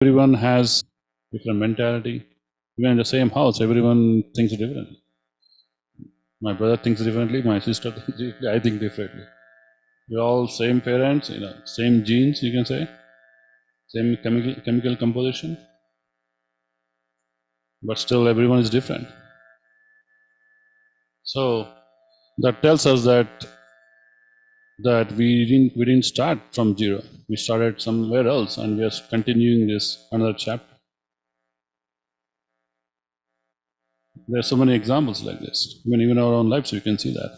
Everyone has different mentality. Even in the same house, everyone thinks differently. My brother thinks differently, my sister thinks differently, I think differently. We're all same parents, same genes, you can say, same chemical composition, but still everyone is different. So that tells us that we didn't start from zero. We started somewhere else, and we are continuing this another chapter. There are so many examples like this. Even our own lives, we can see that.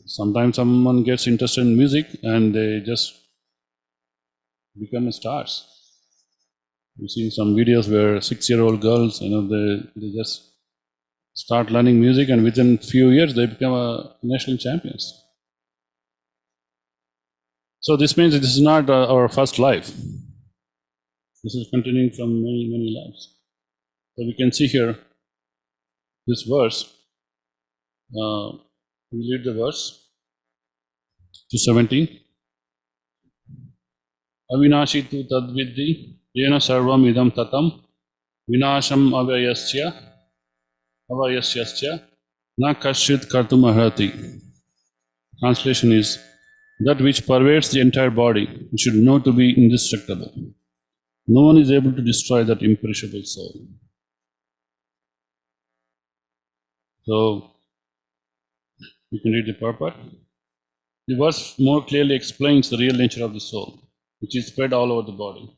Sometimes someone gets interested in music and they just become stars. You see some videos where 6-year-old girls, they just start learning music, and within few years they become a national champions. So this means this is not our first life. This is continuing from many lives. So we can see here this verse. We read the verse to 17. Avinashi tu tadviddi yena sarvam idam tatam vinasham avayasyasya na kashit kartum arhati. Translation is, that which pervades the entire body you should know to be indestructible. No one is able to destroy that imperishable soul. So you can read the purport. The verse more clearly explains the real nature of the soul, which is spread all over the body.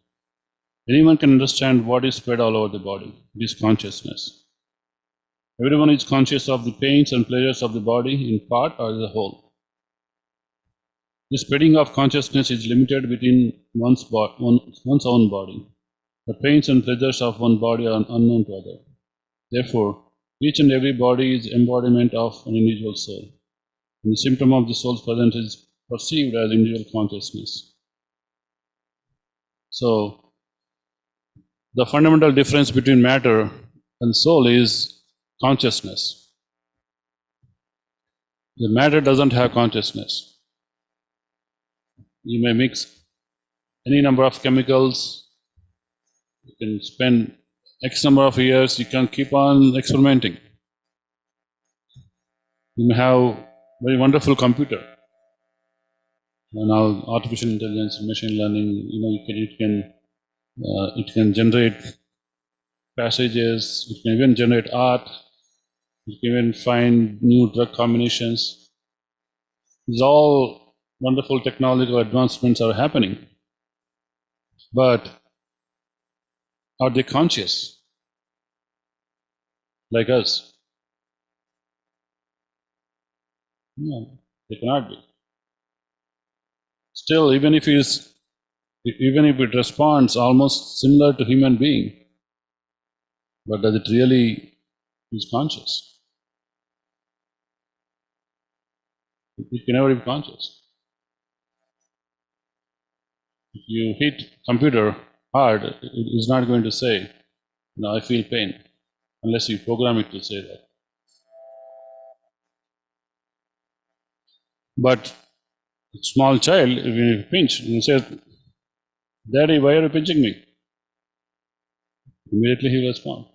Anyone can understand what is spread all over the body. It is consciousness. Everyone is conscious of the pains and pleasures of the body in part or as a whole. The spreading of consciousness is limited within one's own body. The pains and pleasures of one body are unknown to others. Therefore, each and every body is embodiment of an individual soul. And the symptom of the soul's presence is perceived as individual consciousness. So, the fundamental difference between matter and soul is consciousness. The matter doesn't have consciousness. You may mix any number of chemicals, you can spend X number of years, you can keep on experimenting. You may have very wonderful computer. Now artificial intelligence, machine learning, it can generate passages, it can even generate art, it can even find new drug combinations. These all wonderful technological advancements are happening. But are they conscious like us? No, they cannot be. Still, even if it responds almost similar to human being, but does it really is conscious? It can never be conscious. If you hit computer hard, it is not going to say, "No, I feel pain," unless you program it to say that. But a small child, if you pinch, he says, "Daddy, why are you pinching me?" Immediately he will respond.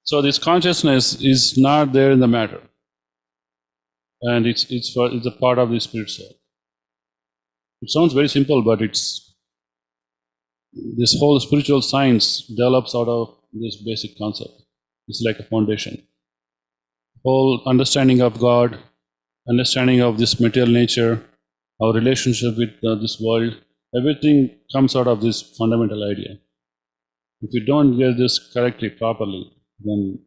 So this consciousness is not there in the matter, and it's a part of the spirit soul. It sounds very simple, but this whole spiritual science develops out of this basic concept. It's like a foundation. Whole understanding of God, understanding of this material nature, our relationship with this world, everything comes out of this fundamental idea. If you don't get this correctly, properly, then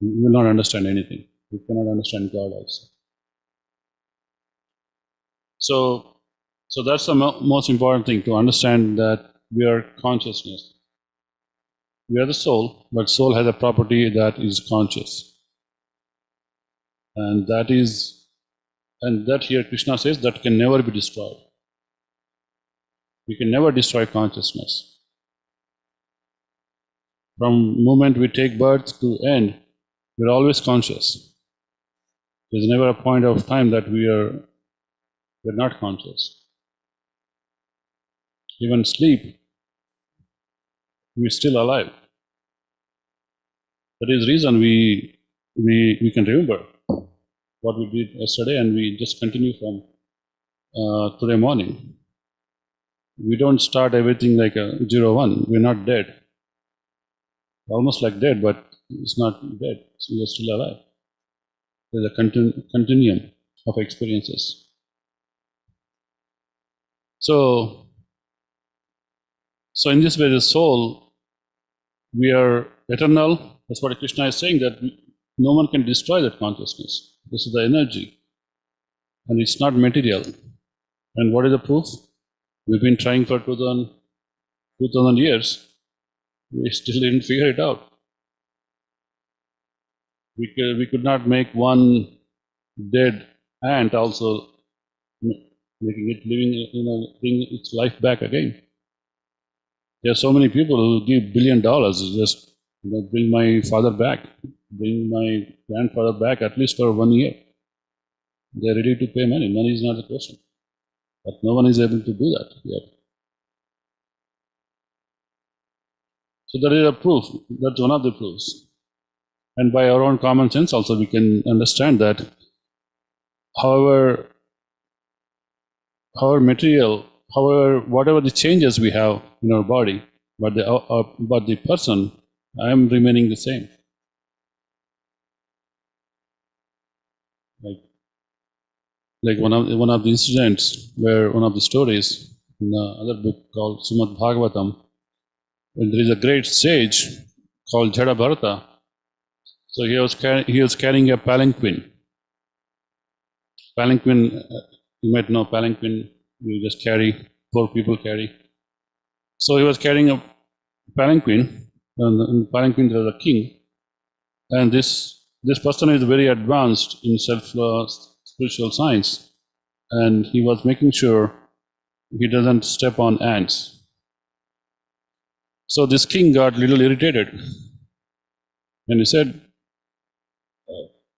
you will not understand anything. You cannot understand God also. So that's the most important thing, to understand that we are consciousness. We are the soul, but soul has a property that is conscious. And that here Krishna says that can never be destroyed. We can never destroy consciousness. From moment we take birth to end, we're always conscious. There's never a point of time that we're not conscious. even sleep, we're still alive. That is the reason we can remember what we did yesterday, and we just continue from today morning. We don't start everything like a 0-1. We're not dead. Almost like dead, but it's not dead. So we are still alive. There's a continuum of experiences. So in this way, the soul, we are eternal. That's what Krishna is saying, that no one can destroy that consciousness. This is the energy, and it's not material. And what is the proof? We've been trying for 2000 years. We still didn't figure it out. We could not make one dead ant also making it living, bring its life back again. There are so many people who give $1 billion just bring my father back, bring my grandfather back at least for 1 year. They're ready to pay money. Money is not the question. But no one is able to do that yet. So that is a proof. That's one of the proofs. And by our own common sense also we can understand that however material, however, whatever the changes we have in our body, but the person, I am remaining the same. Like one of the incidents where one of the stories in another book called Srimad Bhagavatam, when there is a great sage called Jada Bharata. So he was carrying a palanquin. Palanquin, you might know palanquin. You just carry, 4 people carry. So he was carrying a palanquin, and in the palanquin there was a king, and this person is very advanced in spiritual science, and he was making sure he doesn't step on ants. So this king got a little irritated, and he said,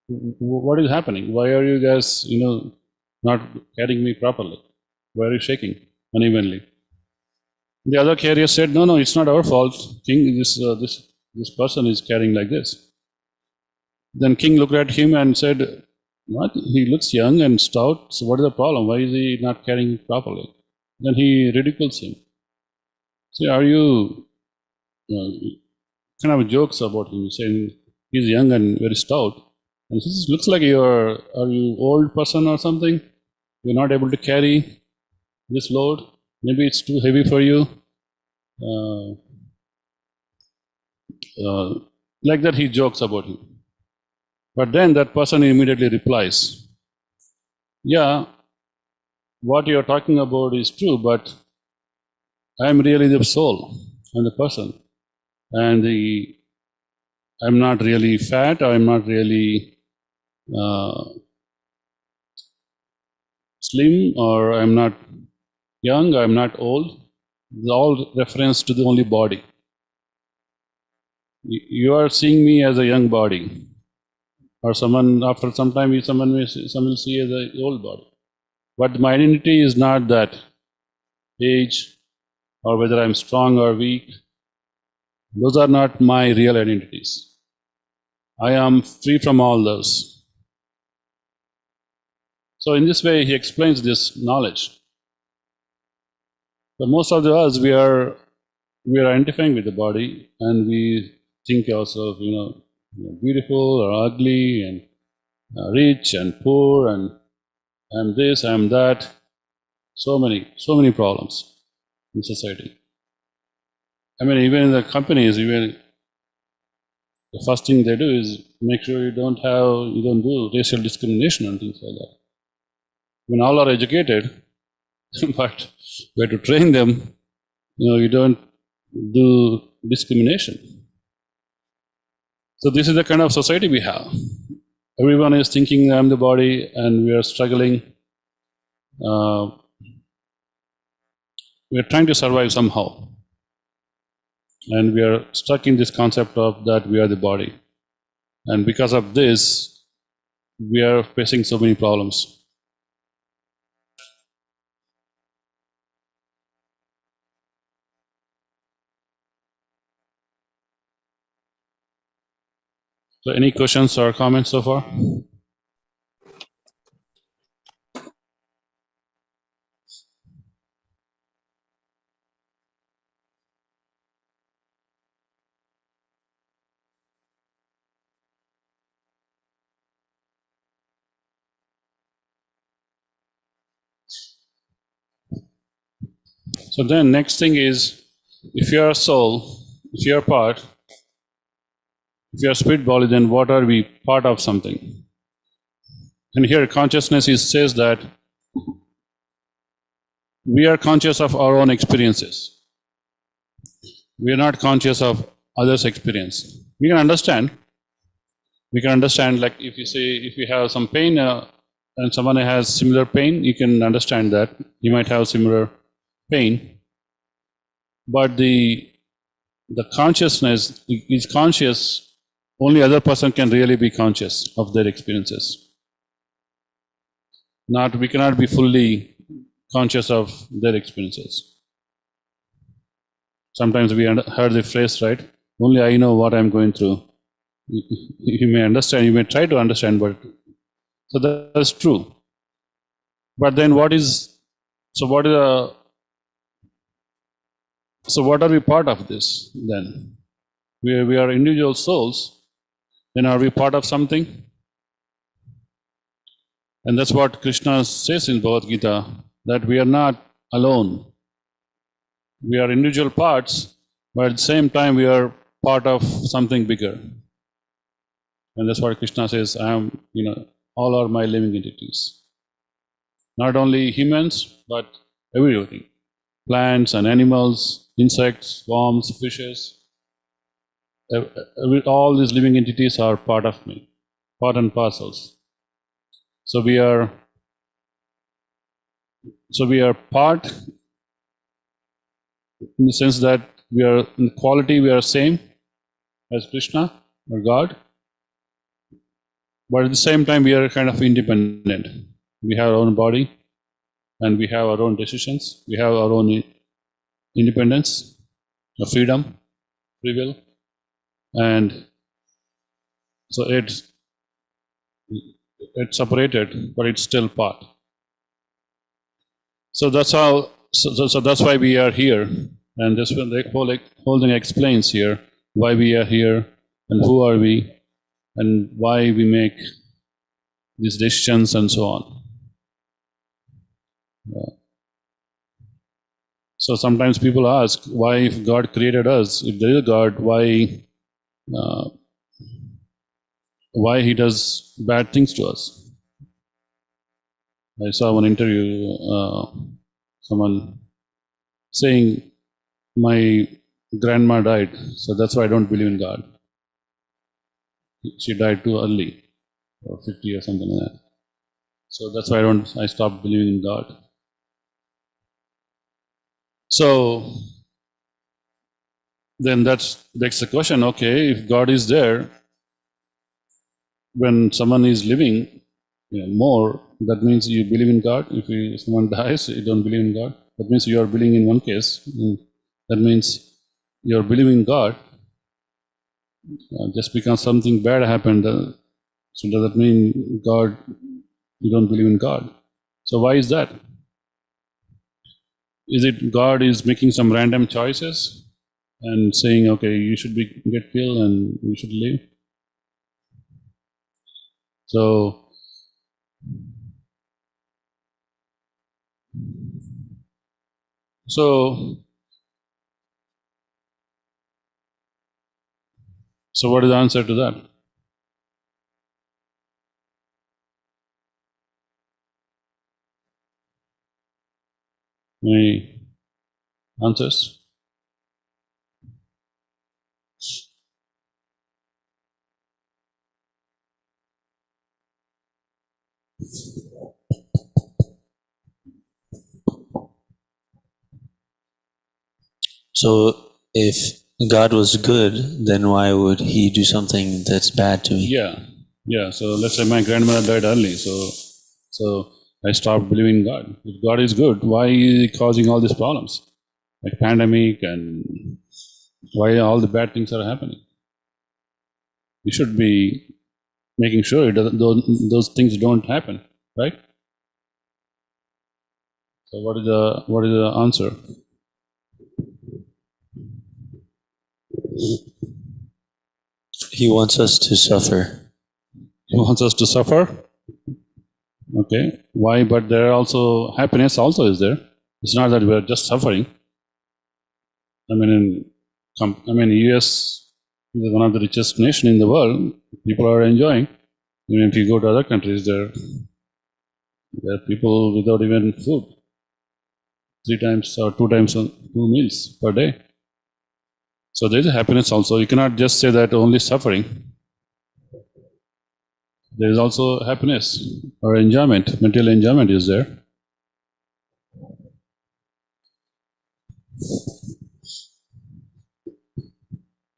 "What is happening? Why are you guys, not carrying me properly? Why are you shaking unevenly?" The other carrier said, "No, it's not our fault. King, this person is carrying like this." Then king looked at him and said, "What? He looks young and stout. So what is the problem? Why is he not carrying it properly?" Then he ridicules him. So are you, kind of jokes about him, saying he's young and very stout. And he says, "Looks like are you old person or something? You're not able to carry this load. Maybe it's too heavy for you." Like that, he jokes about him. But then that person immediately replies, "Yeah, what you're talking about is true, but I'm really the soul. I'm the person. And I'm not really fat, I'm not really slim, or I'm not young, I'm not old. It's all reference to the only body. You are seeing me as a young body, or someone after some time, someone will see as an old body. But my identity is not that age, or whether I'm strong or weak. Those are not my real identities. I am free from all those." So in this way, he explains this knowledge. But most of us, we are identifying with the body, and we think ourselves, beautiful or ugly, and rich and poor, and I'm this, I'm that. So many problems in society. I mean, even in the companies, the first thing they do is make sure you don't do racial discrimination and things like that. When all are educated, but we have to train them, you don't do discrimination. So this is the kind of society we have. Everyone is thinking I'm the body, and we are struggling. We are trying to survive somehow. And we are stuck in this concept of that we are the body. And because of this, we are facing so many problems. So any questions or comments so far? So then next thing is, if you are a soul, if you are part, if you are spirit body, then what are we? Part of something. And here consciousness says that we are conscious of our own experiences. We are not conscious of others' experience. We can understand. We can understand, like if you say, if you have some pain and someone has similar pain, you can understand that you might have similar pain. But the consciousness is conscious. Only other person can really be conscious of their experiences. We cannot be fully conscious of their experiences. Sometimes we heard the phrase, right? Only I know what I'm going through. You may understand, you may try to understand, but so that's true. But then what are we part of this then? We are individual souls, then are we part of something? And that's what Krishna says in Bhagavad Gita, that we are not alone. We are individual parts, but at the same time we are part of something bigger. And that's what Krishna says, all are my living entities. Not only humans, but everything. Plants and animals, insects, worms, fishes. All these living entities are part of me, part and parcels. So we are part in the sense that we are in quality, we are same as Krishna or God, but at the same time we are kind of independent. We have our own body and we have our own decisions. We have our own independence, freedom, free will, and so it's separated, but it's still part. So that's how. So that's why we are here, and this the whole thing explains here why we are here and who are we, and why we make these decisions and so on. So sometimes people ask, why, if God created us, if there is a God, why He does bad things to us? I saw one interview, someone saying, my grandma died, so that's why I don't believe in God. She died too early, or 50 or something like that. So that's why I stopped believing in God. So then that's the question, okay, if God is there, when someone is living more, that means you believe in God. If someone dies, you don't believe in God. That means you are believing in one case. That means you are believing in God. Just because something bad happened, so does that mean God? You don't believe in God. So why is that? Is it God is making some random choices and saying, okay, you should get killed and you should live? So what is the answer to that? Any answers? So if God was good, then why would He do something that's bad to me? Yeah. So let's say my grandmother died early, so I stopped believing in God. If God is good, why is He causing all these problems, like pandemic, and why all the bad things are happening? you should be making sure those things don't happen, right? So what is the answer? He wants us to suffer. He wants us to suffer. Okay, why? But there are also happiness. Also, is there? It's not that we are just suffering. I mean, U.S. is one of the richest nation in the world. People are enjoying. Even if you go to other countries, there are people without even food. 3 times or 2 times 2 meals per day. So there is a happiness also. You cannot just say that only suffering. There is also happiness or enjoyment. Material enjoyment is there.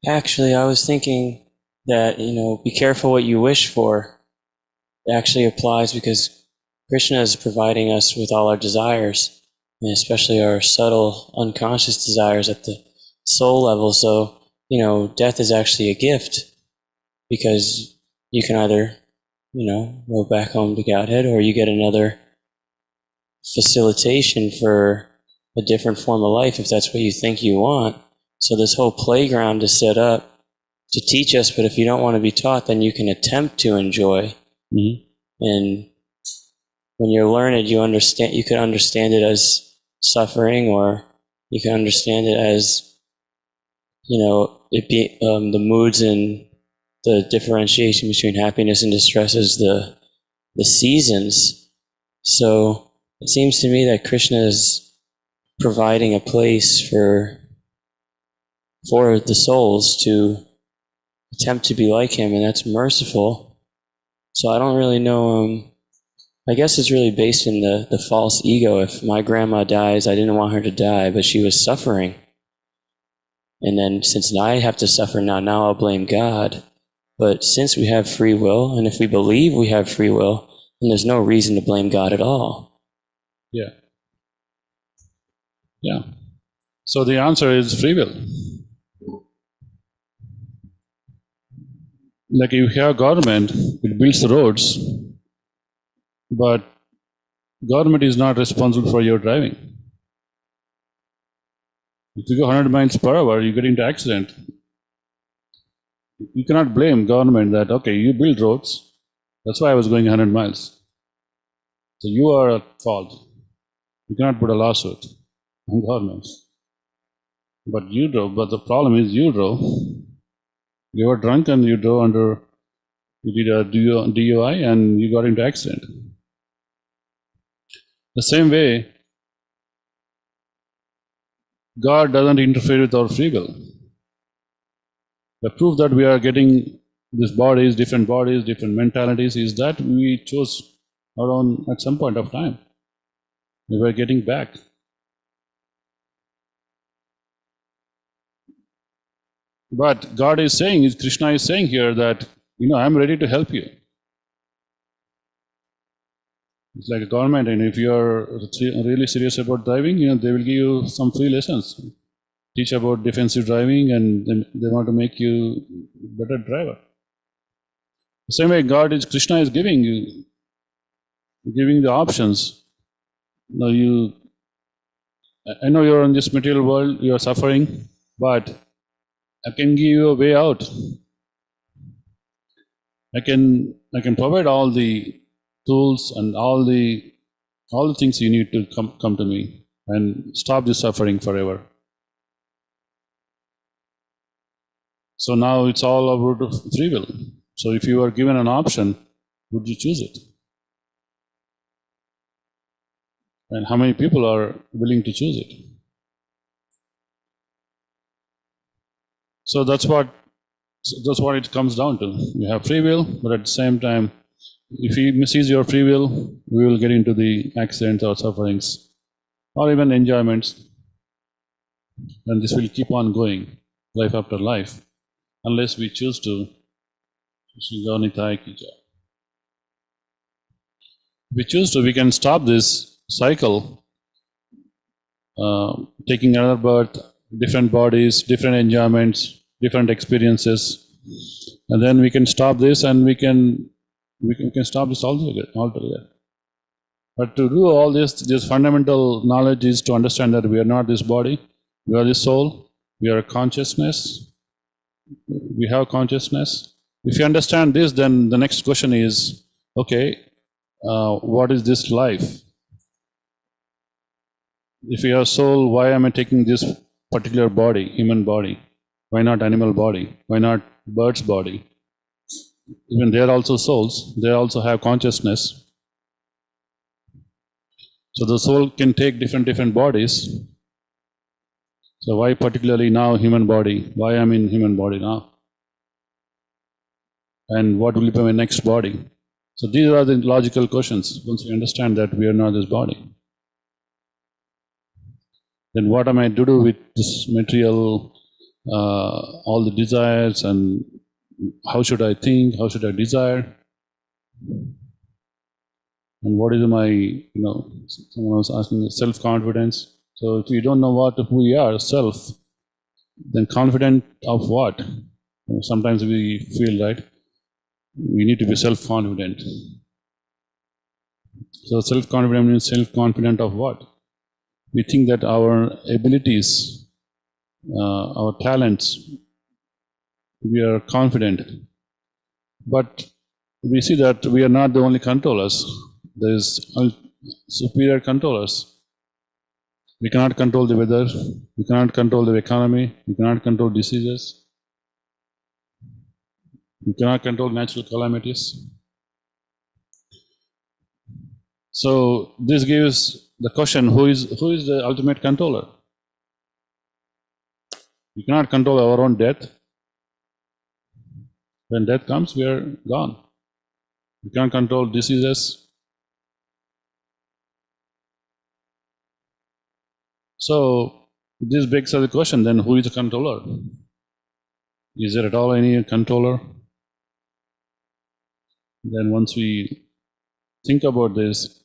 Actually, I was thinking that, be careful what you wish for. It actually applies because Krishna is providing us with all our desires, and especially our subtle, unconscious desires at the soul level. So, death is actually a gift because you can either, go back home to Godhead, or you get another facilitation for a different form of life if that's what you think you want. So this whole playground is set up to teach us, but if you don't want to be taught, then you can attempt to enjoy. Mm-hmm. And when you're learned, you can understand it as suffering, or you can understand it as, the moods and the differentiation between happiness and distress is the seasons. So it seems to me that Krishna is providing a place for the souls to attempt to be like him, and that's merciful. So I don't really know. I guess it's really based in the false ego. If my grandma dies, I didn't want her to die, but she was suffering. And then since I have to suffer now I'll blame God. But since we have free will, and if we believe we have free will, then there's no reason to blame God at all. Yeah. Yeah. So the answer is free will. Like you have government, it builds the roads, but government is not responsible for your driving. If you go 100 miles per hour, you get into accident. You cannot blame government that, okay, you build roads, that's why I was going 100 miles. So you are at fault. You cannot put a lawsuit on government. But you drove, but the problem is you drove. You were drunk and you drove you did a DUI and you got into accident. The same way, God doesn't interfere with our free will. The proof that we are getting these bodies, different mentalities, is that we chose our own at some point of time. We were getting back. But God is saying, Krishna is saying here that, I'm ready to help you. It's like a government, and if you are really serious about driving, they will give you some free lessons. Teach about defensive driving, and then they want to make you a better driver. The same way Krishna is giving the options. I know you're in this material world, you're suffering, but I can give you a way out. I can provide all the tools and all the things you need to come to me and stop this suffering forever. So now it's all about free will. So if you are given an option, would you choose it? And how many people are willing to choose it? So that's what it comes down to. You have free will, but at the same time, if you misuse your free will, we will get into the accidents or sufferings, or even enjoyments, and this will keep on going, life after life, unless we choose to. If we choose to, we can stop this cycle, taking another birth, different bodies, different enjoyments, different experiences, and then we can stop this, and we can stop this altogether. But to do all this fundamental knowledge is to understand that we are not this body, we are the soul, we are consciousness, we have consciousness. If you understand this, then the next question is, okay, what is this life? If you have soul, why am I taking this particular body, human body? Why not animal body? Why not bird's body? Even they are also souls, they also have consciousness. So the soul can take different bodies. So why particularly now human body? Why am I in human body now? And what will be my next body? So these are the logical questions. Once we understand that we are not this body, then what am I to do with this material, all the desires, and how should I think, how should I desire? And what is my, someone was asking, self-confidence. So if you don't know who we are, self, then confident of what? Sometimes we feel, right, we need to be self-confident. So self-confident means self-confident of what? We think that our abilities, our talents, we are confident. But we see that we are not the only controllers. There is superior controllers. We cannot control the weather, we cannot control the economy, we cannot control diseases, we cannot control natural calamities. So this gives the question, who is the ultimate controller? We cannot control our own death. When death comes, we are gone. We cannot control diseases. So this begs the question, then who is the controller? Is there at all any controller? Then once we think about this,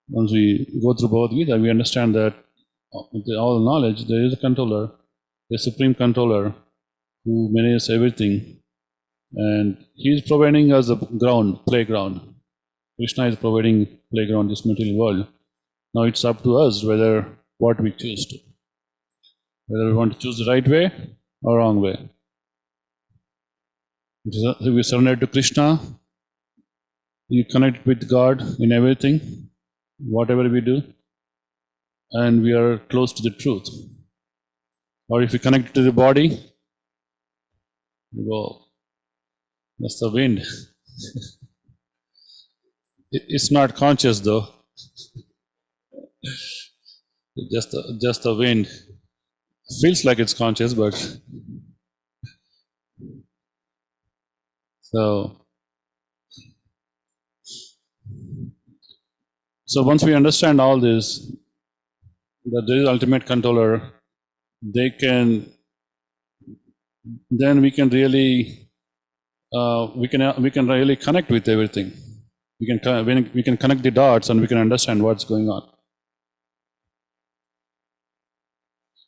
once we go through Bhagavad Gita, we understand that with all knowledge, there is a controller, a supreme controller who manages everything, and he is providing us a playground. Krishna is providing playground, this material world. Now it's up to us what we choose to. Whether we want to choose the right way or wrong way. If we surrender to Krishna, you connect with God in everything, whatever we do, and we are close to the truth. Or if we connect to the body, we go, that's the wind. It's not conscious though. Just the wind. Feels like it's conscious, but so once we understand all this, that there is ultimate controller, then we can really we can really connect with everything. We can connect the dots and we can understand what's going on.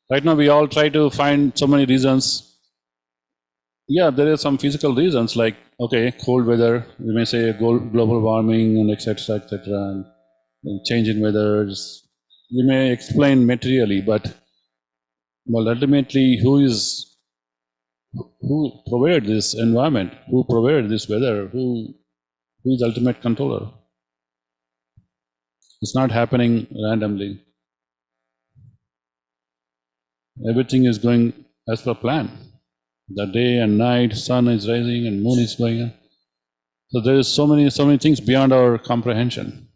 Right now, we all try to find so many reasons. Yeah, there are some physical reasons like, okay, cold weather, we may say global warming and etc., and change in weather. We may explain materially, but ultimately, who provided this environment? Who provided this weather? Who is the ultimate controller? It's not happening randomly. Everything is going as per plan. The day and night, sun is rising and moon is going on. So there is so many things beyond our comprehension.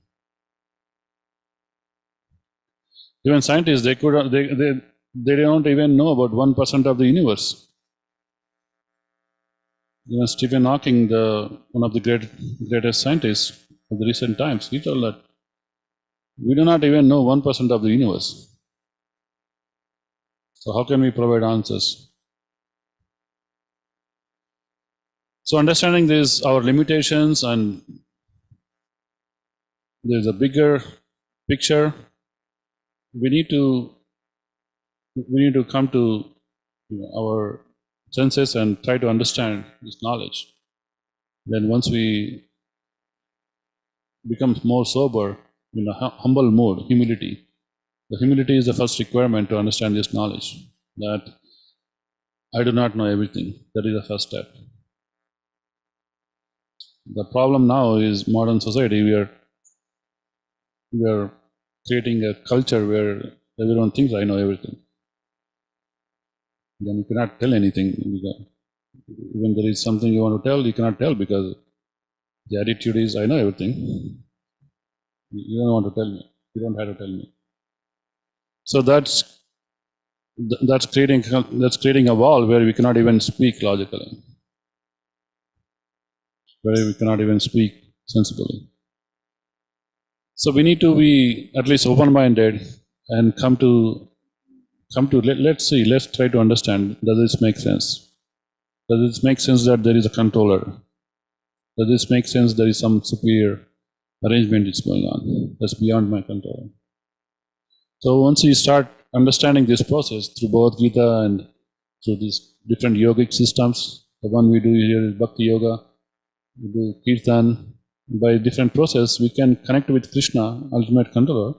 Even scientists, they don't even know about 1% of the universe. Even Stephen Hawking, one of the greatest scientists of the recent times, he told that we do not even know 1% of the universe. So how can we provide answers? So understanding this, our limitations, and there's a bigger picture, we need to come to our senses and try to understand this knowledge, then once we become more sober, in a humble mood, humility. The humility is the first requirement to understand this knowledge, that I do not know everything. That is the first step. The problem now is modern society. We are creating a culture where everyone thinks I know everything. Then you cannot tell anything. Even there is something you want to tell, you cannot tell because the attitude is I know everything. You don't want to tell me. You don't have to tell me. So that's creating a wall where we cannot even speak logically, where we cannot even speak sensibly. So we need to be at least open-minded and come to let's try to understand, does this make sense? Does this make sense that there is a controller? Does this make sense there is some superior arrangement is going on that's beyond my control? So once you start understanding this process through both Gita and through these different yogic systems, the one we do here is Bhakti Yoga, we do Kirtan, by different process we can connect with Krishna, ultimate controller,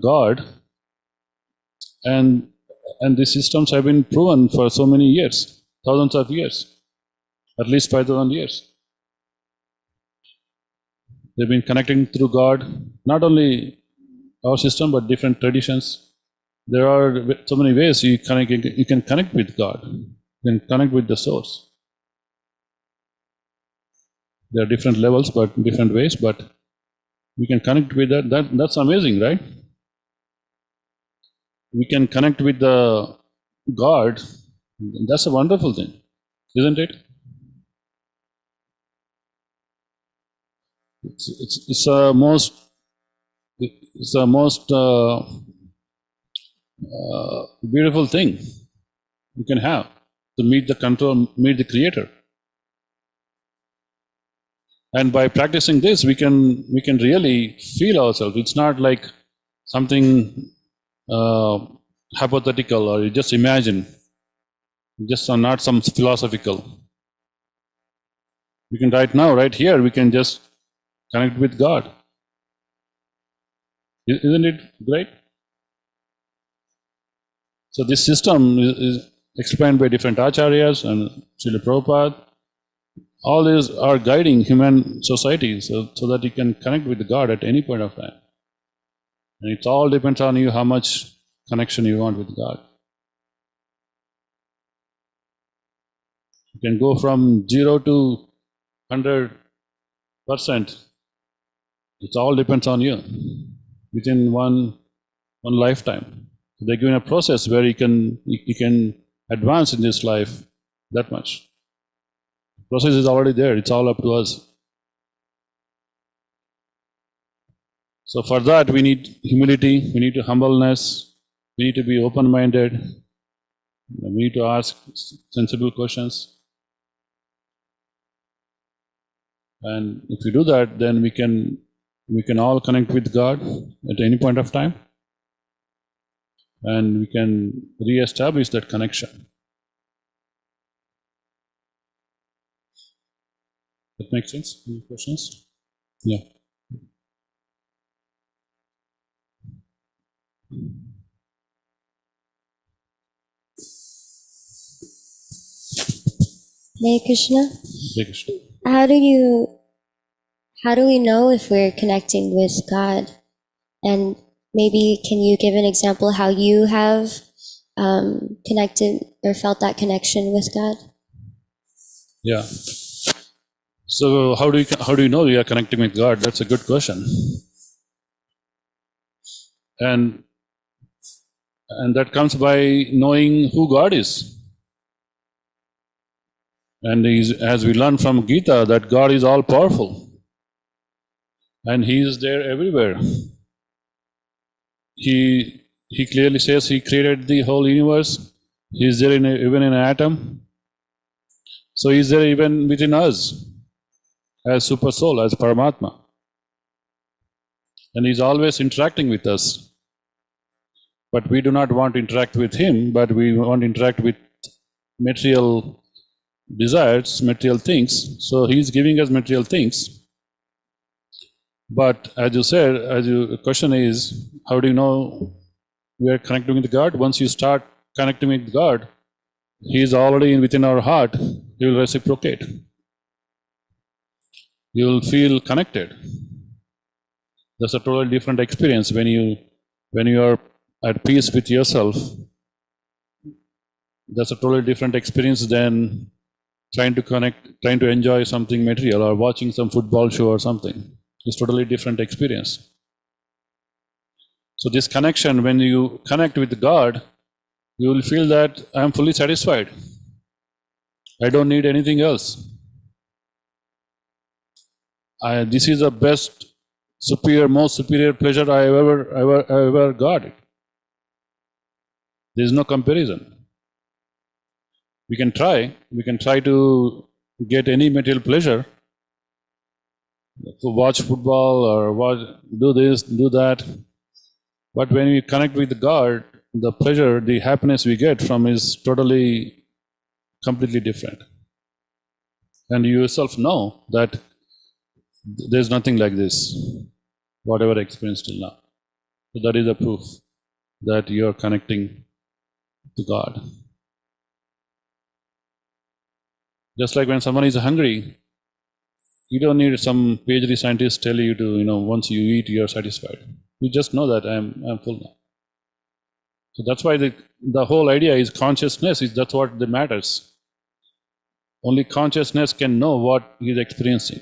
God, and these systems have been proven for so many years, thousands of years, at least 5,000 years. They've been connecting through God, not only our system, but different traditions. There are so many ways you can connect with God. You can connect with the source. There are different levels, but different ways, but we can connect with that. That's amazing, right? We can connect with the God. That's a wonderful thing, isn't it? It's a most beautiful thing you can have, to meet the Creator. And by practicing this, we can really feel ourselves. It's not like something hypothetical, or you just imagine, just not some philosophical. We can right here, we can just connect with God. Isn't it great? So this system is explained by different acharyas and Srila Prabhupada. All these are guiding human society so that you can connect with God at any point of time. And it all depends on you how much connection you want with God. You can go from 0 to 100%. It all depends on you within one lifetime. So they're giving a process where you can advance in this life that much. The process is already there. It's all up to us. So for that, we need humility, we need humbleness, we need to be open-minded, we need to ask sensible questions. And if we do that, then we can all connect with God at any point of time, and we can re-establish that connection. That makes sense? Any questions? Yeah. Hare Krishna. Hare Krishna. How do we know if we're connecting with God? And maybe can you give an example how you have connected or felt that connection with God? Yeah. So how do you know you are connecting with God? That's a good question. And that comes by knowing who God is. And as we learn from Gita, that God is all powerful. And He is there everywhere. He clearly says He created the whole universe. He is there even in an atom. So He is there even within us, as Super Soul, as Paramatma. And He is always interacting with us. But we do not want to interact with Him, but we want to interact with material desires, material things. So He is giving us material things. But as you said, the question is, how do you know we are connecting with God? Once you start connecting with God, He is already within our heart. He will reciprocate. You will feel connected. That's a totally different experience when you are at peace with yourself. That's a totally different experience than trying to enjoy something material or watching some football show or something. It's totally different experience. So this connection, when you connect with God, you will feel that I am fully satisfied. I don't need anything else. This is the best, most superior pleasure I ever got. There is no comparison. We can try to get any material pleasure, to watch football or do this, do that. But when we connect with God, the pleasure, the happiness we get from is completely different. And you yourself know that there's nothing like this, whatever I experienced till now. So that is the proof that you are connecting to God. Just like when someone is hungry, you don't need some PhD scientist tell you to, once you eat, you're satisfied. You just know that I'm full now. So that's why the whole idea is consciousness. That's what matters. Only consciousness can know what he is experiencing.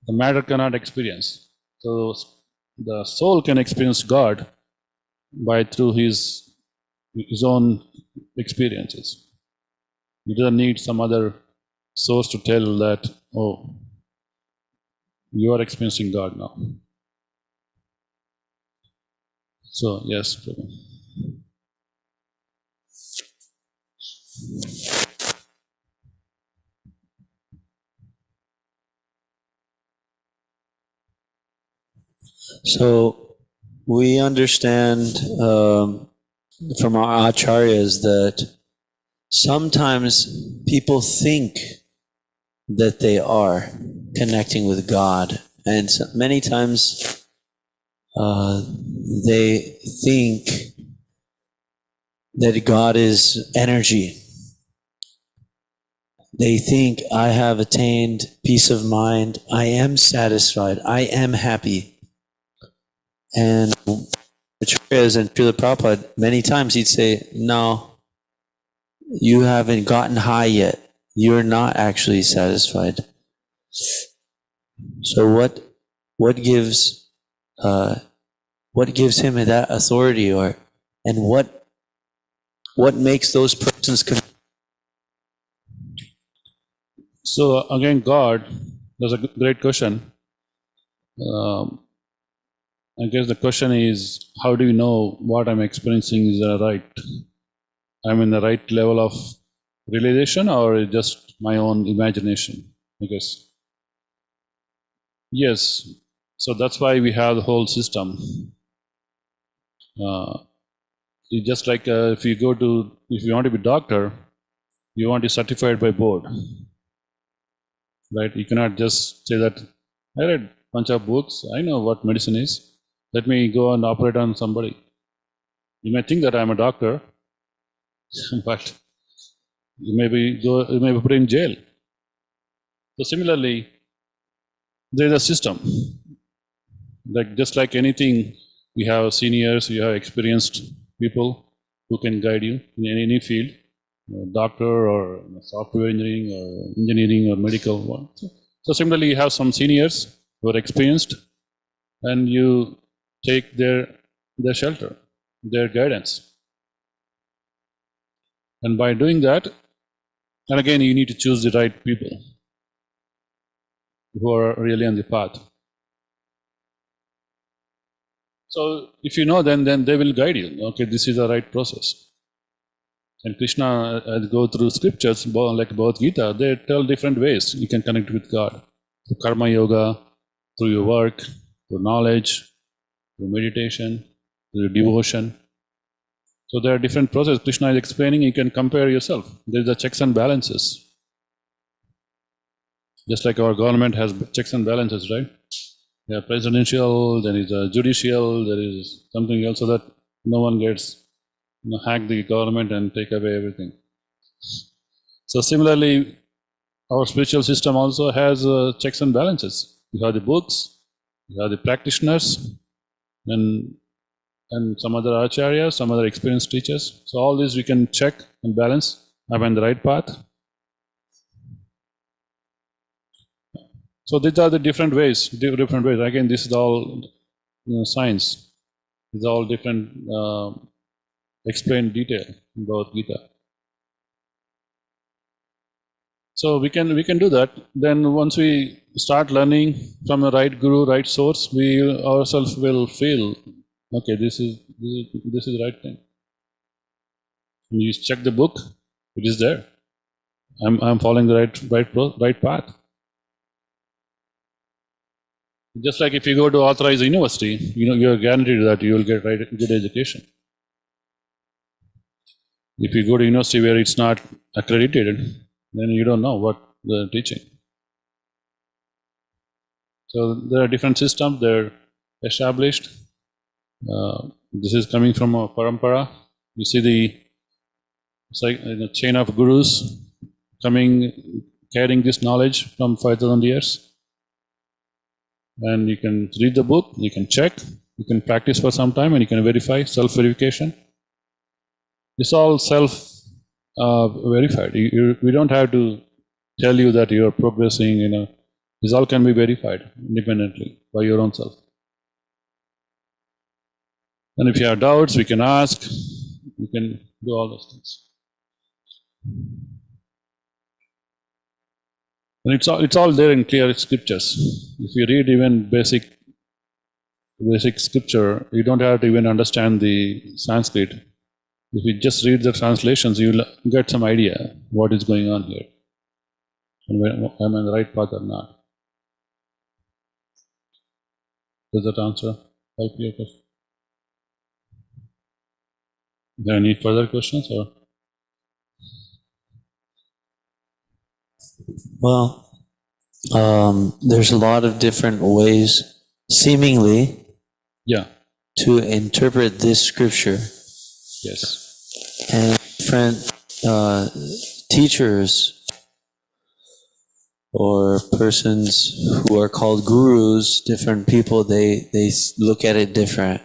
The matter cannot experience. So the soul can experience God through his own experiences. He doesn't need some other source to tell that, oh, you are experiencing God now. So, yes, Prabhu. So we understand from our acharyas that sometimes people think that they are connecting with God, and many times they think that God is energy. They think, I have attained peace of mind, I am satisfied, I am happy. And Acharyas and Srila Prabhupada, many times he'd say, no, you haven't gotten high yet. You're not actually satisfied. So what gives him that authority, and what makes those persons So again, God, that's a great question. I guess the question is, how do you know what I'm experiencing is right? I'm in the right level of realization, or just my own imagination? I guess. Yes. So that's why we have the whole system. It's just like if you want to be a doctor, you want to be certified by board, right? You cannot just say that I read a bunch of books, I know what medicine is. Let me go and operate on somebody. You may think that I'm a doctor, but you may be put in jail. So similarly, there is a system. Like just like anything, we have seniors, we have experienced people who can guide you in any field, doctor or software engineering or medical one. So similarly, you have some seniors who are experienced, and you take their shelter, their guidance. And by doing that, and again, you need to choose the right people who are really on the path. So if you know, then they will guide you. Okay, this is the right process. And Krishna, as go through scriptures, like Bhagavad Gita, they tell different ways you can connect with God. Through karma yoga, through your work, through knowledge, through meditation, through devotion. So there are different processes. Krishna is explaining, you can compare yourself. There's the checks and balances. Just like our government has checks and balances, right? There are presidential, there is a judicial, there is something else, so that no one gets, hack the government and take away everything. So similarly, our spiritual system also has checks and balances. You have the books, you have the practitioners, and some other acharyas, some other experienced teachers. So all these we can check and balance. Am I on the right path? So these are the different ways. Again, this is all science. These are all different explained detail in Bhagavad Gita. So we can do that. Then once we start learning from the right guru, right source, we ourselves will feel, okay, this is the right thing. When you check the book, it is there. I'm following the right path. Just like if you go to authorized university, you're guaranteed that you will get good education. If you go to university where it's not accredited, then you don't know what they're teaching. So there are different systems, they're established. This is coming from a parampara. You see the chain of gurus carrying this knowledge from 5,000 years. And you can read the book, you can check, you can practice for some time, and you can verify, self-verification. It's all self-verified. We don't have to tell you that you are progressing, This all can be verified independently by your own self. And if you have doubts, we can ask, we can do all those things. And it's all there in clear scriptures. If you read even basic scripture, you don't have to even understand the Sanskrit. If you just read the translations, you'll get some idea what is going on here, and am I on the right path or not. Does that answer help your question? Is there any further questions or? Well, there's a lot of different ways, seemingly, to interpret this scripture. Yes. And different teachers or persons who are called gurus, different people, they look at it different.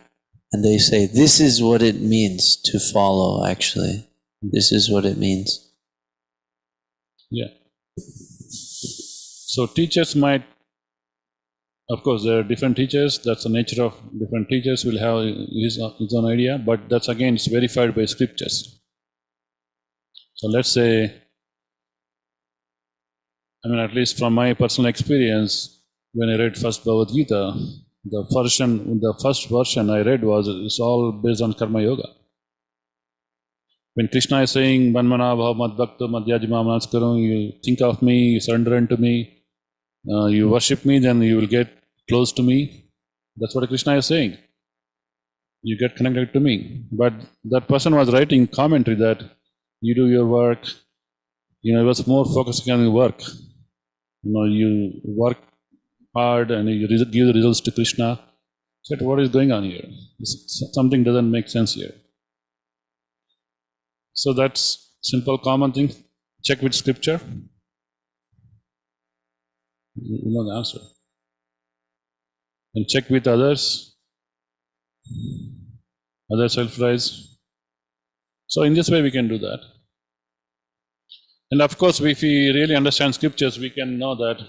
And they say, this is what it means to follow, actually. This is what it means. Yeah. So teachers might, of course, there are different teachers. That's the nature of different teachers. Will have his own idea, but that's again, it's verified by scriptures. So let's say, at least from my personal experience, when I read first Bhagavad Gita, the first version I read it's all based on Karma Yoga. When Krishna is saying, Manmana bhav mad bhakta madhyajima manaskaram, you think of me, you surrender unto me, you worship me, then you will get close to me. That's what Krishna is saying. You get connected to me. But that person was writing commentary that you do your work, it was more focusing on your work. You work hard and you give the results to Krishna. I said, what is going on here? Something doesn't make sense here. So that's simple common thing. Check with scripture. You know the answer. And check with others. Other self-rise. So in this way we can do that. And of course, if we really understand scriptures, we can know that.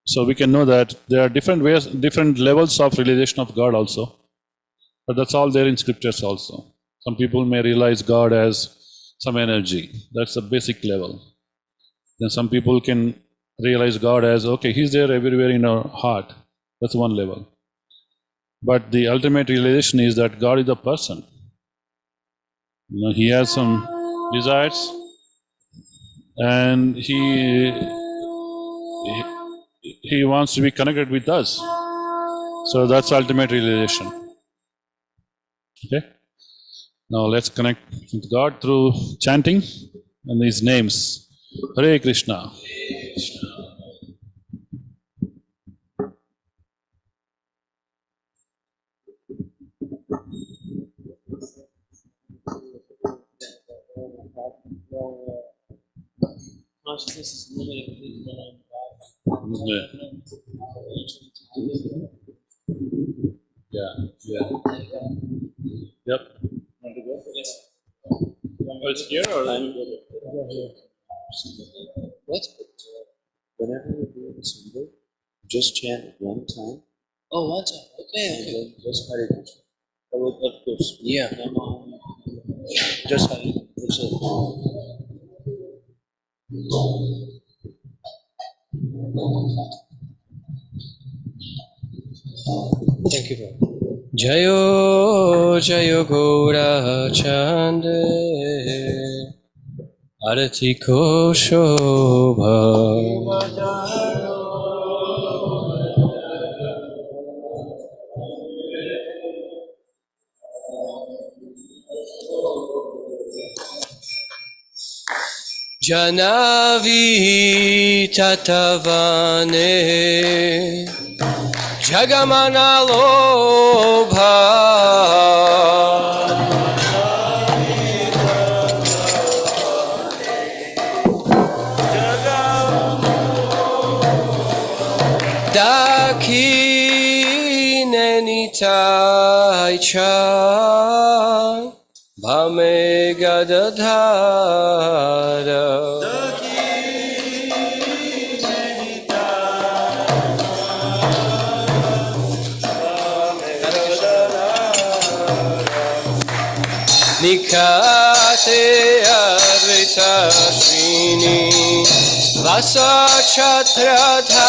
So we can know that there are different ways, different levels of realization of God also. But that's all there in scriptures also. Some people may realize God as some energy. That's the basic level. Then some people can realize God as, okay, He's there everywhere in our heart. That's one level. But the ultimate realization is that God is a person. He has some desires, and He wants to be connected with us. So that's ultimate realization. Okay. Now let's connect with God through chanting and these names. Hare Krishna. Consciousness is limited Yeah. Yep. Want to go? Yes. Oh, it's here or? What? Whenever you're doing something, just chant one time. Oh, one time. Okay. And then just Hare Krishna. Of course. Yeah. Just Hare Krishna. Thank you, Prabhu. Jayo Jayo Gaura Chande Arati Ko Shobha Janavi Tatavane Jagamana Lobha Dakineni Taicha Bhame Gadadhara Nikate Advaita Srini Vasa Chatradhara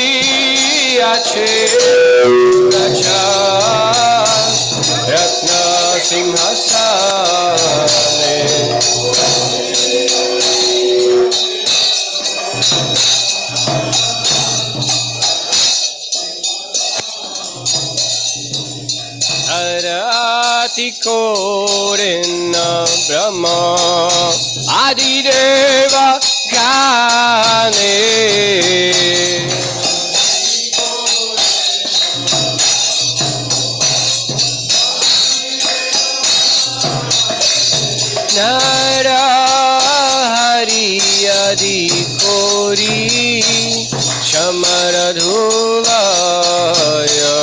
Bosi Ache Raja Ratna Simhasane Arati Korena Brahma Adideva Gane Narahari Adi Kori Shamaradhulaya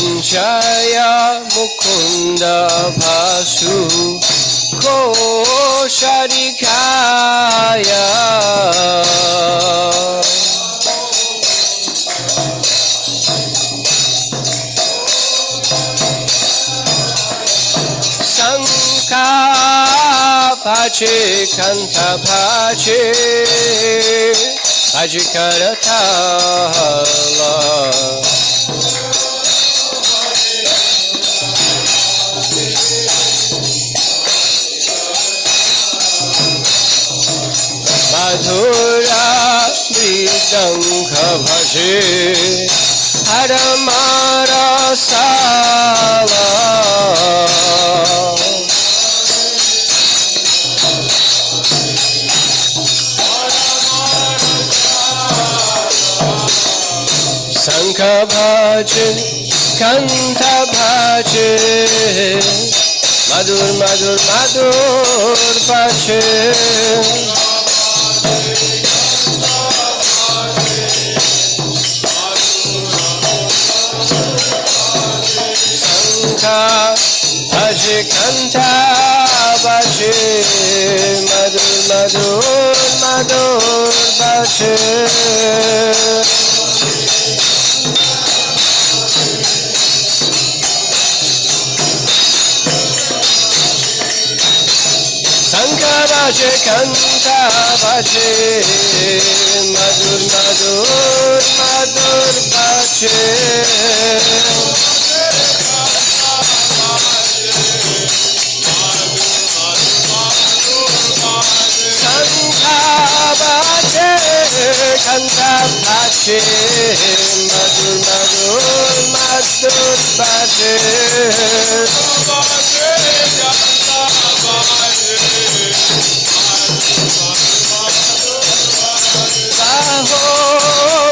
Sanjaya Mukunda Bhasu Kosharikaya Sanka Pache Kanta Pache Ajikaratala Madhura Mridangha Bhaje Haramara Sala Sankha Bhaje Kanta Bhaje Madhur Madhur Madhur Bhaje Bhaje Kanta Bhaje Madhur Madhur Madhur Bhaje Sankha Bhaje Kanta Bhaje Madur Madur Madur Bache Kanta Bache Kanta Bache Madur Madur Madur Bache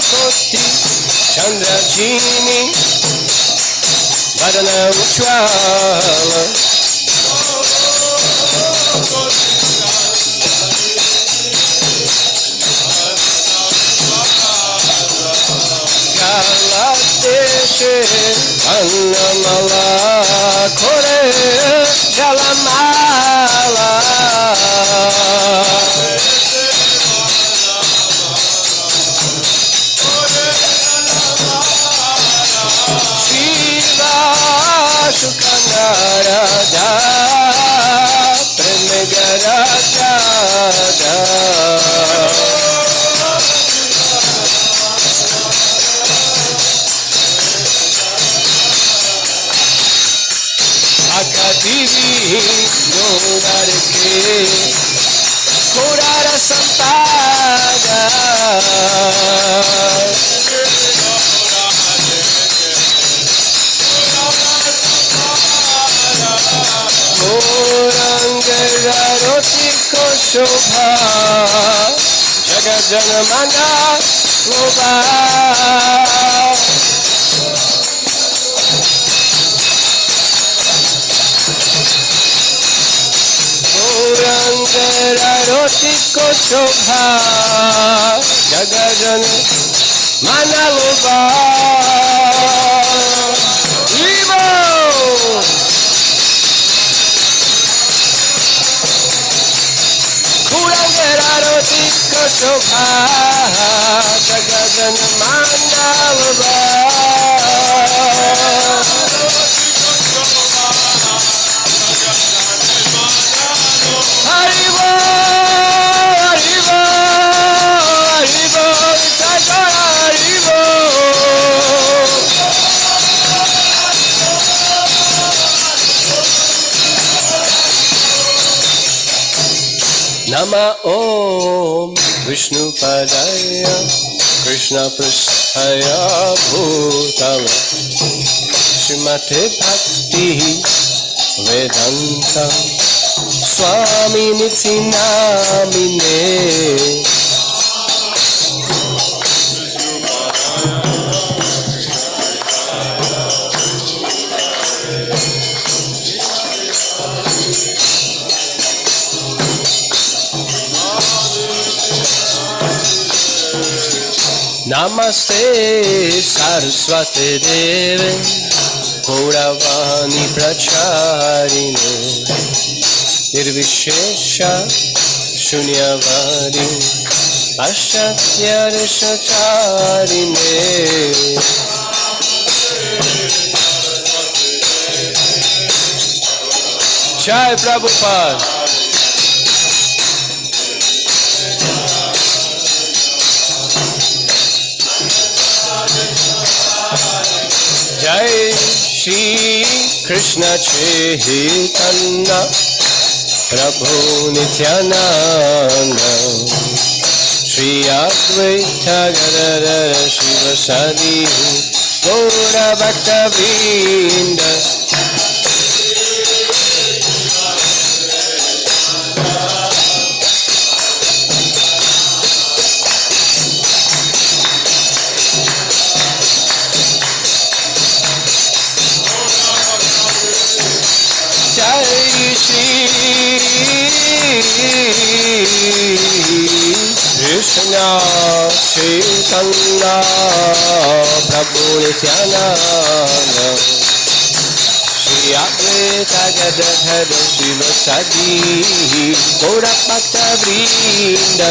Koti Chandra Jini Vadana Uchwala Gala Deshe Annamala Kore Jalamala Shukanarada Premagarada Akadivi Nodarke Kurara Sampada Rotiko Shobha Jagajanamana Loba Gaurangara Rotiko Shobha Jagajanamana Loba Vivo! Kurangerarotika Shobha Jagadan Mandalva Haribo Haribo Haribo Jagara Haribo Nama Om Vishnu Padaya Krishna Prasthaya Bhutala Srimate Bhakti Vedanta Swami Nithinamine Namaste Saraswati Deve Gauravani Pracharine Nirvishesha Shunyavadi Ashatya Rishatarine Jai Prabhupada Jai Shri Krishna Chaitanya Prabhu Nityananda Shri Advaita Gadadara Shivasadi Gaura Bhakta Vrinda Krishna Chaitanya Prabhu Nityananda Shri Advaita Gadadhara Shivasadi Gaura Bhakta Vrinda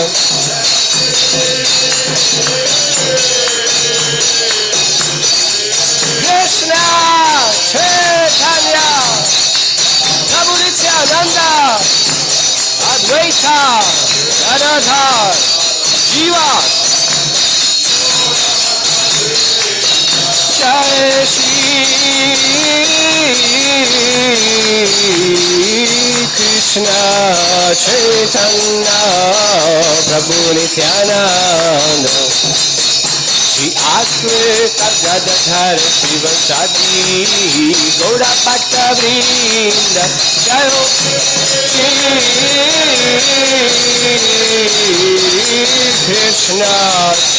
Krishna Chaitanya Prabhu Nityananda Advaita Gadadhara Jiva Krishna Chaitanya Prabhu Nityananda Shri Advaita Gadadhar Srivasadi Gaura Bhakta Vrinda Jayo Krishna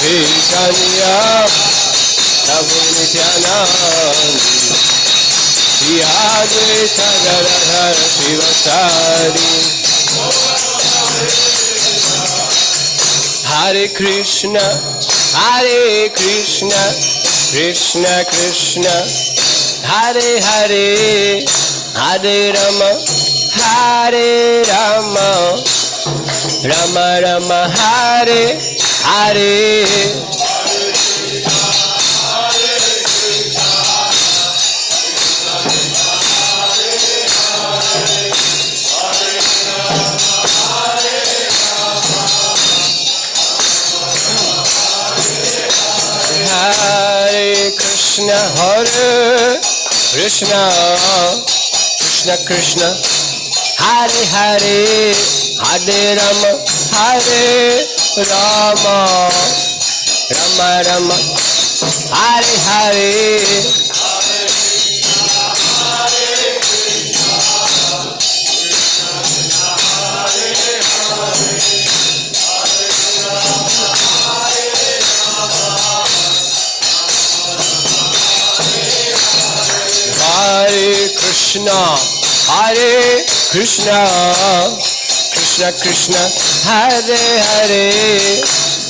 Chaitanya Prabhu Nityananda Shri Advaita Gadadhar Srivasadi Hare Krishna Krishna Krishna Hare Hare Hare Rama Rama Rama Hare Hare Hare Krishna Krishna Krishna Hare Hare Hare Rama Rama Rama Hare Hare Hare Krishna Krishna Krishna Hare Hare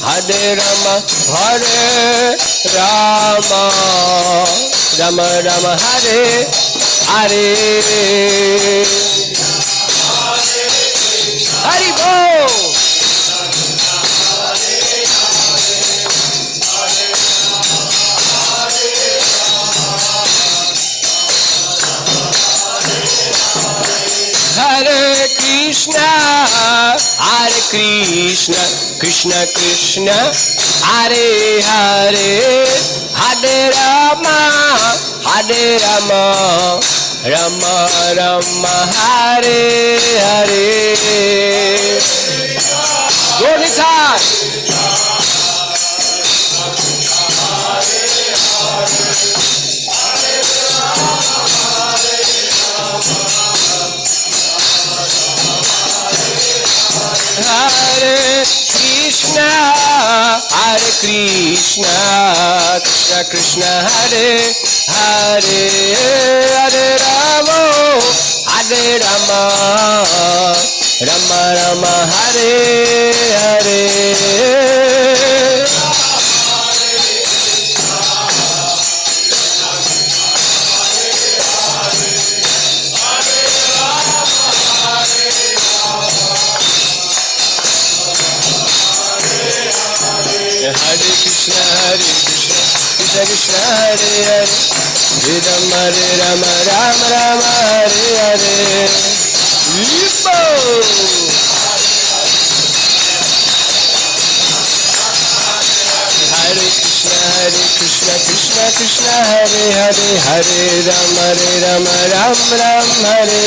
Hare Rama Rama Rama Hare Hare Hari Bol Hare Krishna Krishna Krishna Hare Hare Hare Rama Rama Rama Hare Hare Gornitai Hare Krishna Krishna Krishna Hare Hare Hare Rama Rama Rama Hare Hare Hare Krishna Krishna Krishna Hare Hare Hare Rama Rama Hare Hare Yipo Hare Krishna Krishna Krishna Hare Hare Hare Rama Rama Hare Hare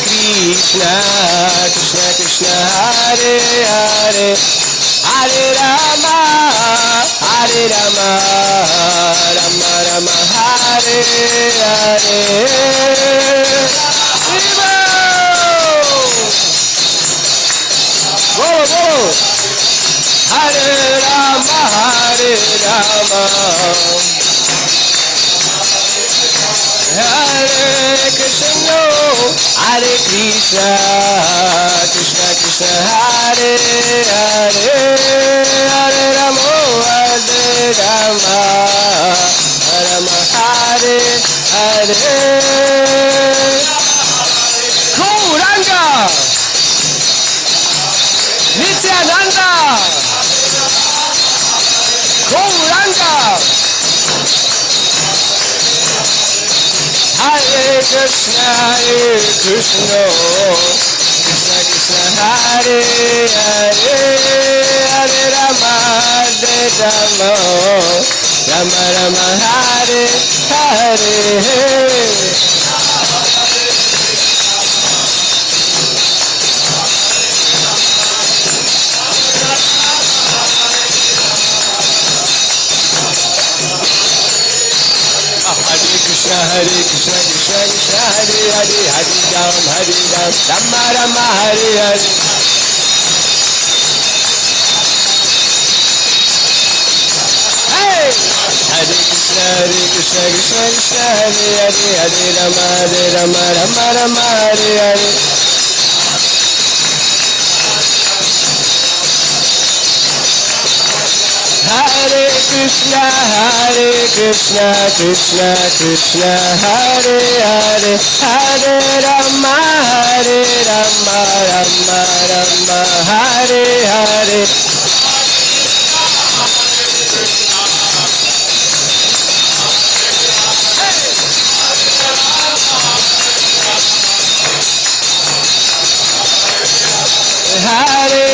Krishna Krishna Krishna Hare Hare Hare Rama Rama Hare Hare Bolo Hare Rama Hare Krishna Krishna Krishna Hare Hare Hare Rama Rama Hare Hare Gauranga Nityananda Gauranga Hare Krishna, Krishna Krishna, Hare Hare, Hare Rama, Hare Rama, Rama Rama, Hare Hare. Hare Krishna, Krishna Krishna, Hare Hare, Hare Ram, Rama Rama, Hare Hare. Hey! Hare Krishna, Krishna Krishna, Hare Hare, Hare Rama, Rama Rama, Hare Hare. Hare Krishna, Krishna Krishna, Hare Hare, Hare Rama, Rama Rama, Hare Hare.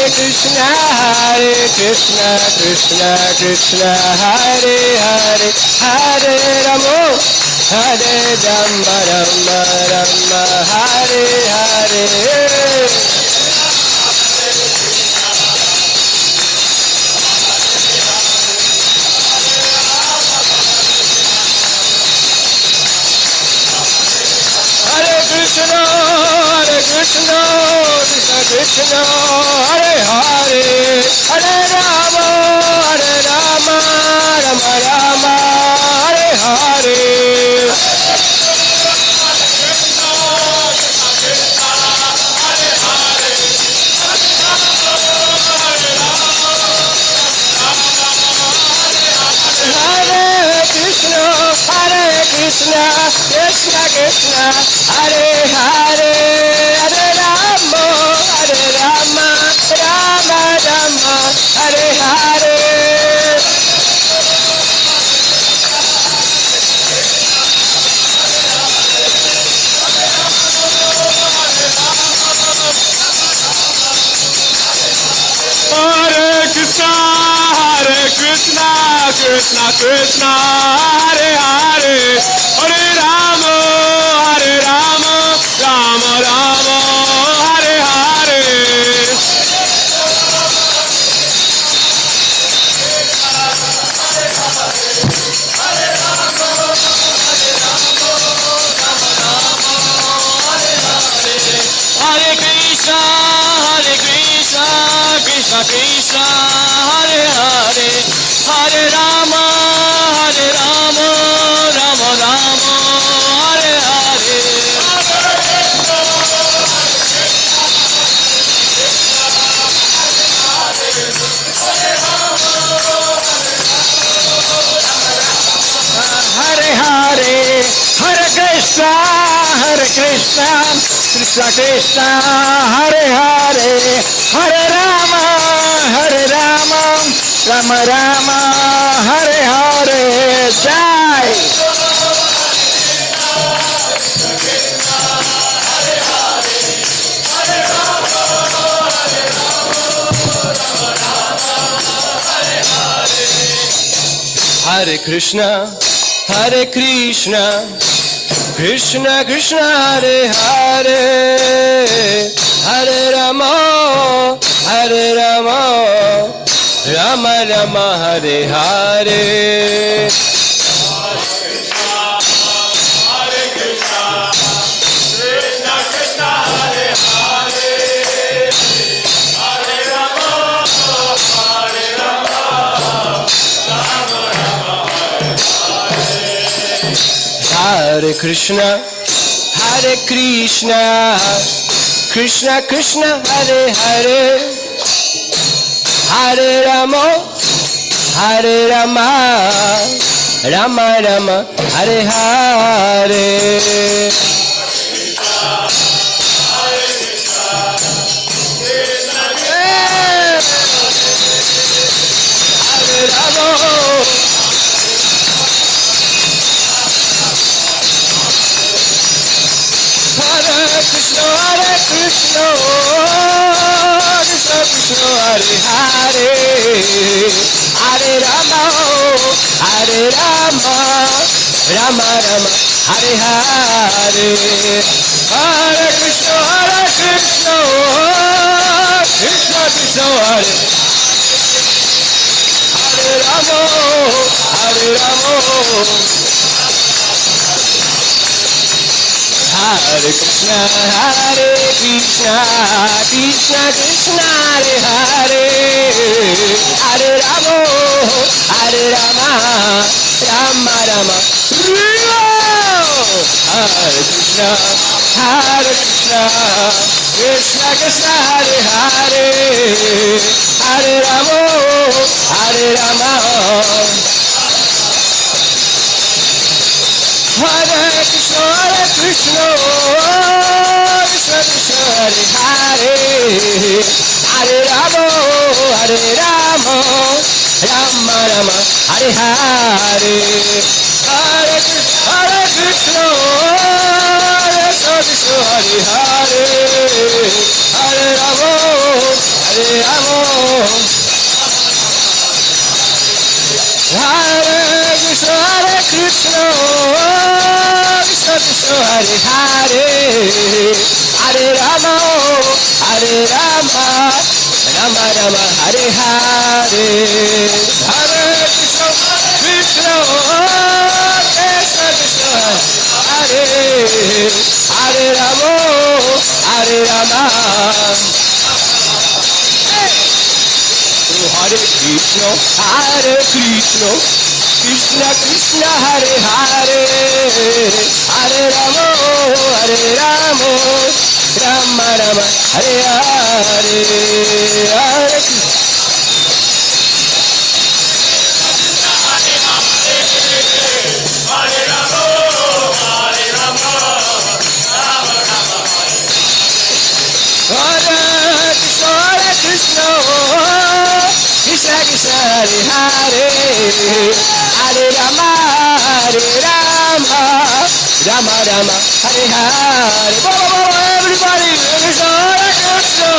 Hare Krishna, Krishna Krishna, Hare Hare, Hare Rama, Rama Rama, Hare Hare. Hare Krishna, Krishna Krishna, Hare Hare, Hare Rama, Rama Rama, Hare Hare. Krishna, Krishna Krishna, Hare Hare, Hare Rama, Rama Rama, Hare Hare. Hare Krishna, Krishna Krishna, Hare Hare, Hare Rama, Rama Rama, Hare Hare. Hare Krishna, Krishna Krishna, Hare Hare, Hare Rama, Rama Rama, Hare Hare. Hare Hare, Hare Krishna, Krishna Krishna, Hare Hare, Hare Rama, Rama Rama, Hare Hare. Jai. Hare Krishna, Krishna Krishna, Hare Hare, Hare Rama, Rama Rama, Hare Hare. Hare Krishna, Krishna Krishna, Hare Hare, Hare Rama, Rama Rama, Hare Hare. Hare Rama. Krishna Krishna Krishna Hare Hare Hare Rama Hare Rama Rama Rama Hare Hare Hare Krishna Krishna Krishna Hare Hare Rama Hare Rama Hare Krishna Krishna Krishna Hare Hare Hare Rama Hare Rama Rama Rama Hare Krishna Krishna Krishna Hare Hare Hare Rama Hare Rama Hare Krishna Krishna Krishna Hare Hare Hare Rama Hare Rama Rama Rama Hare Hare Hare Krishna Krishna Hare Hare Hare Rama Hare Rama Hare Krishna Krishna Krishna Hare Hare Hare Rama Hare Rama Rama Rama Hare Hare Hare Krishna Krishna Krishna Hare Hare Rama Hare Rama Hare Krishna Krishna Krishna Hare Hare Hare Rama Rama Rama Hare Hare Hare Krishna Krishna Krishna Hare Hare Hare Rama Rama Rama Rama Hare Hare everybody Krishna Krishna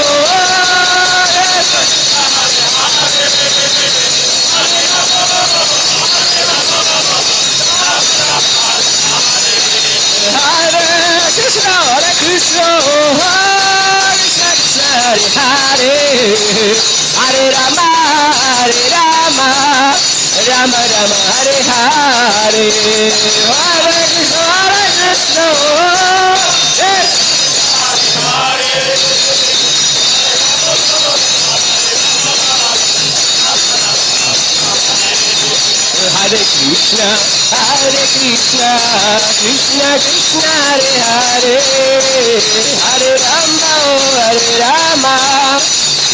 Hare Krishna Krishna Krishna Hare Hare Hare Rama Rama Rama Rama Hare Hare Hare Krishna yes Hare Krishna Krishna Krishna Hare Hare Hare Rama Rama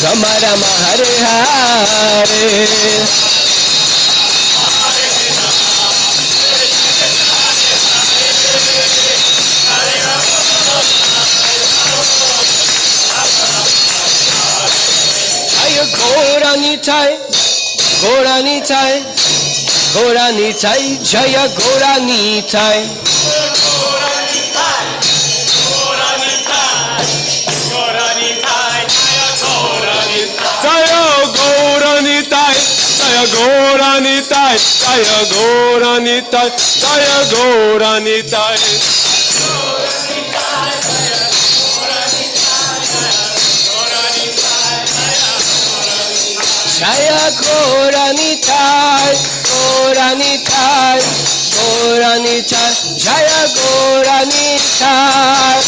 Rama Rama Hare Hare Jaya Gaura Nitai Gaura Nitai Gaura Nitai Jaya Gaura Nitai Jaya Gaura Nitai Jaya Gaura Nitai Jaya Gaura Nitai Jaya Gaura Nitai Jaya Gaura Nitai Gaura Nitai Gaura Nitai Jaya Gaura Nitai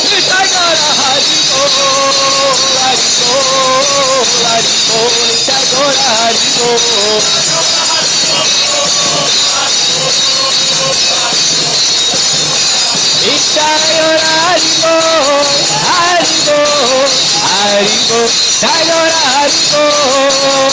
Nitai Gaura Hari Bol Hari Bol Hari Bol Nitai Gaura Hari Bol Nitai Gaura Hari Bol Hari Bol Hari Bol Nitai Gaura Hari Bol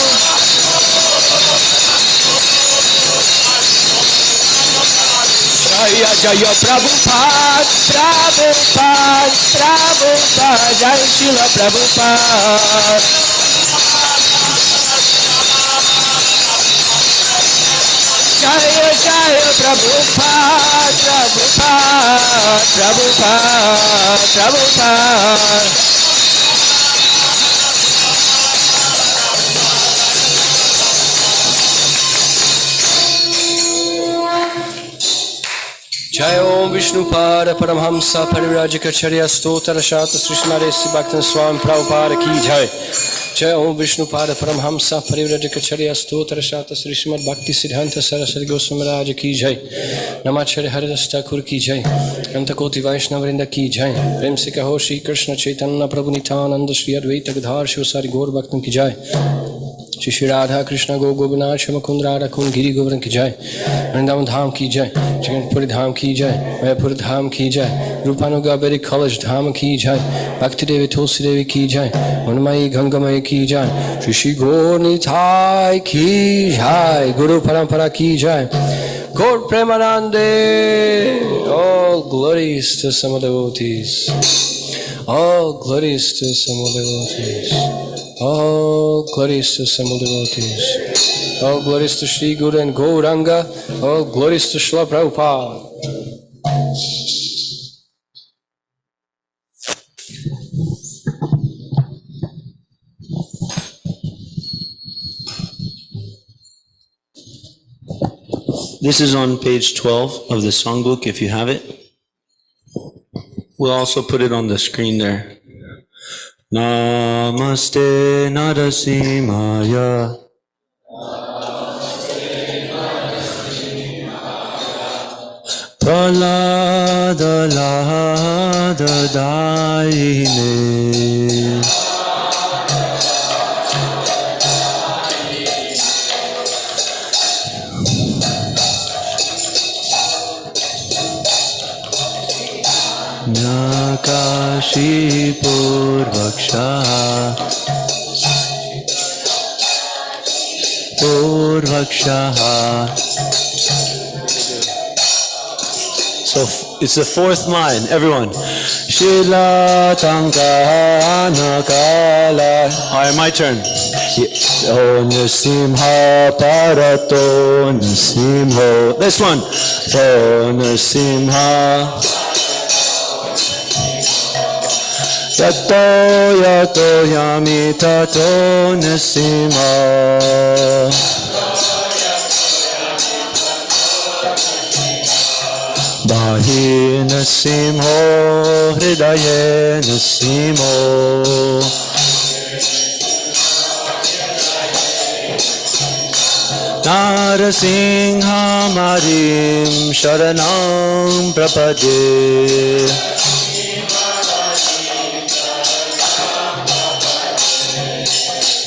Jaya Jaya Prabhupada Prabhupada Prabhupada Jaya Shila Prabhupada Jaya Jaya Prabhupada, Prabhupada, Prabhupada, Prabhupada. Jai Om Vishnupada Paramhamsa Parivrajikacharya Stotra Shata Srishnaresi Bhaktan Swami Prabhupada Ki Jai. Jai Om Vishnupada Paramhamsa Parivrajikacharya Stotra Shata Srimad Bhakti Siddhanta Saraswati Goswami Raja Ki Jai. Namacharya Haridas Thakur Ki Jai. Antakoti Vaishnavrinda Ki Jai. Prem se kaho Shri Krishna Chaitanya Prabhu Nityananda Shri Advaita Gadhar Shivasari Gaur Bhaktan Ki Jai. Shri Radha Krishna Go Govinath Shamakund Radha Kund Giri Govardhan Ki Jai. Vrindavan Dham Ki Jai. Jagannathpuri Dham Ki Jai. Mayapur Dham Ki Jai. Rupanuga Vedic College Dham Ki Jai. Bhakti Devi Tulsi Devi Ki Jai. Manamayi Gangamayi Ki Jai. Shri Shri Gaur Nitai Ki Jai. Guru Parampara Ki Jai. Gaur Premanande. All glories to some devotees. All glories to some devotees. All glories to Samul devotees. All glories to Sri Guru and Gauranga. All glories to Srila Prabhupada. This is on page 12 of the songbook if you have it. We'll also put it on the screen there. Namaste Narasimhaya. Pralada Lada Daine. Nakashi Purvaksha So it's the fourth line, everyone. Shila Tanka Nakala. Alright, my turn. O Nasimha Parato Nasimho. This one. O Nasimha. Yato yato yami tato nasima. Bahi nasimho hridaye nasimo. Narasingha marim sharanam prapade.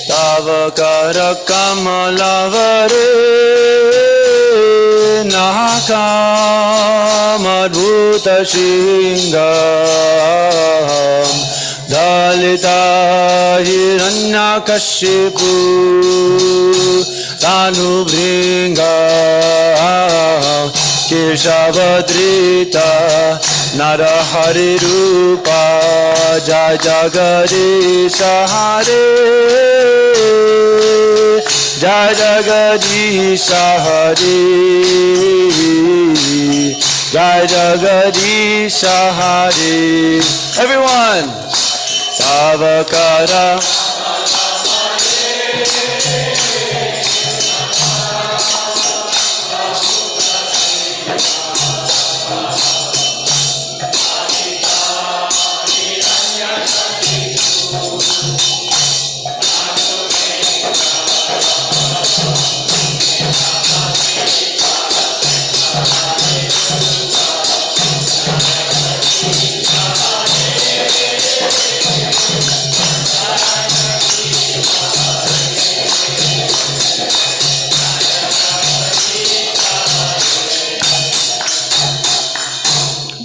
Tavakara kamalavare nakamadbhuta shingam dalita hiranyakashipu tanubhringam keshavadrita narahari rupa jai jagadisha hare jai jagadisha hare jai jagadisha hare. Everyone, Tavakara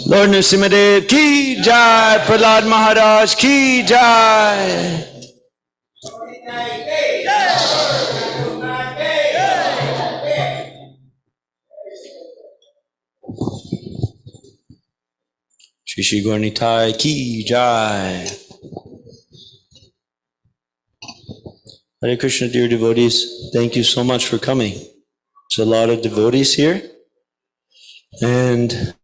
Lord Nrsimhadev ki jai, Prahlad Maharaj ki jai. Shri Shri Gaur Nitai ki jai. Hare Krishna, dear devotees, thank you so much for coming. There's a lot of devotees here. And